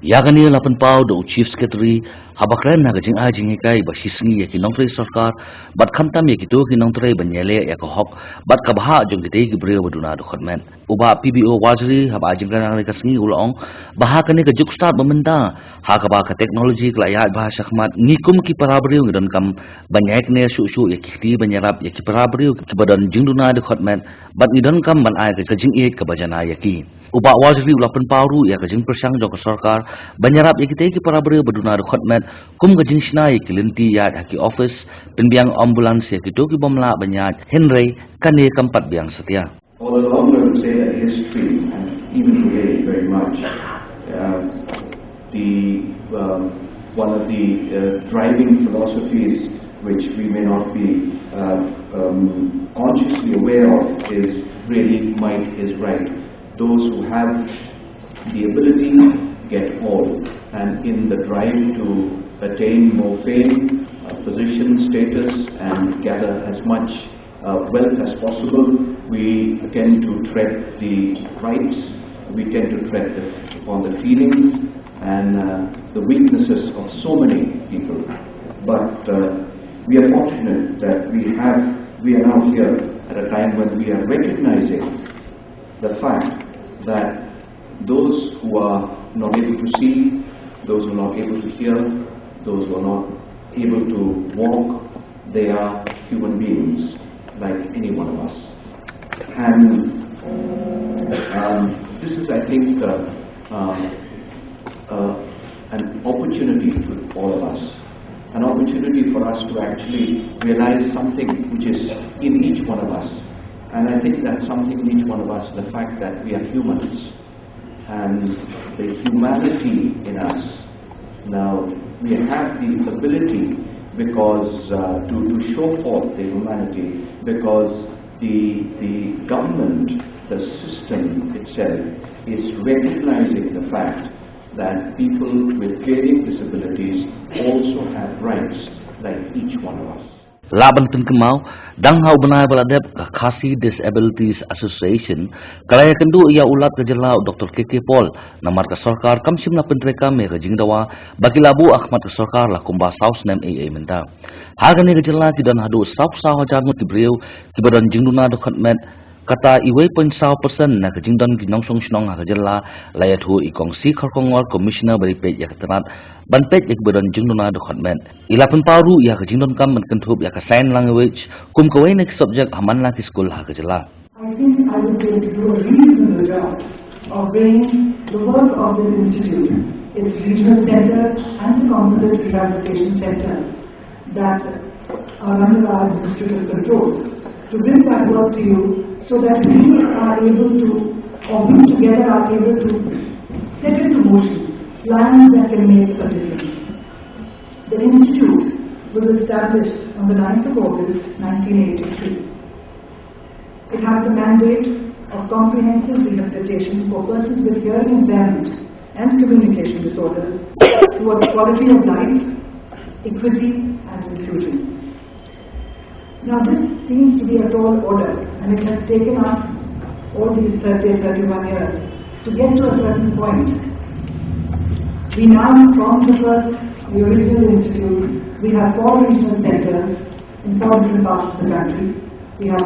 Yagani lapan pau do Chief Secretary habakran na gajing ajing ikai basisngi ya kinong tray sarkar bat khamtam ya kito kinong tray banyele ya kohok bat kabha jong kitay gibreo baduna Dkhotmet uba PBO wajri hab ajing kan kasngi ulong baha kane ka jukstart bamenda ha ka ba ka technology klayat bahasa khmat ngikum ki parabreo ngidon kam banyak ne su ya kiti banyarap ya ki parabreo ki badan jing Duna Dkhotmet bat ngidon kam ban ai ka jing e ka bajana ya ki uba wajri ulapan pauru ya kajing persang jong sarkar banyarap ya kita ki parabreo baduna Dkhotmet kum kajing snai kilinti ya haki office penbiang ambulans ya kito ki bomla banyat henry kane kampat biang setia. All along I would say that history and even today very much one of the driving philosophies which we may not be consciously aware of is really might is right. Those who have the ability get all, and in the drive to attain more fame, position, status, and gather as much wealth as possible, we tend to tread the rights, we tend to tread upon the feelings and the weaknesses of so many people. But we are fortunate that we are now here at a time when we are recognizing the fact that those who are not able to see, those who are not able to hear, those who are not able to walk, they are human beings like any one of us. And this is, I think, an opportunity for all of us, an opportunity for us to actually realize something which is in each one of us. And I think that something in each one of us, the fact that we are humans, and the humanity in us. Now, we have the ability because to show forth the humanity, because the government, the system itself, is recognizing the fact that people with varying disabilities also have rights like each one of us. Laban Pinkemau, Danghau Benai Baladep, Khasi Disabilities Association, Kalaya Kendu ia ulat kejelau Dr. KK Paul, namar ke sarkar kamsim na pentreka me ke jingdawa, bagi labu akhmat ke sarkar la kumba saus nem AA menta. Harga ni kejela kidan hadu saus hajar mut kibriu, kibadan jing Duna Dkhotmet, kata iwe 0.1% na kejingdan ginongsong snong ha kejela, layat hu ikong si kharkongor commissioner beri pej ya ketenat, ban pej ya kibadan jing Duna Dkhotmet. Ilapan paru ya kejingdan kam menkentub ya ke sign language, kum kawai nek subject haman la ki school ha kejela. I think I was going to do a reasonable job of bringing the work of this institute, its regional center and the composite rehabilitation center that are under our Institute of Control, to bring that work to you so that we are able to, or we together are able to set into motion plans that can make a difference. The Institute was established on the 9th of August 1983. It has the mandate of comprehensive rehabilitation for persons with hearing impairment and communication disorders towards quality of life, equity and inclusion. Now this seems to be a tall order, and it has taken us all these 31 years to get to a certain point. We now, from the original institute, we have 4 regional centers in 4 different parts of the country. We have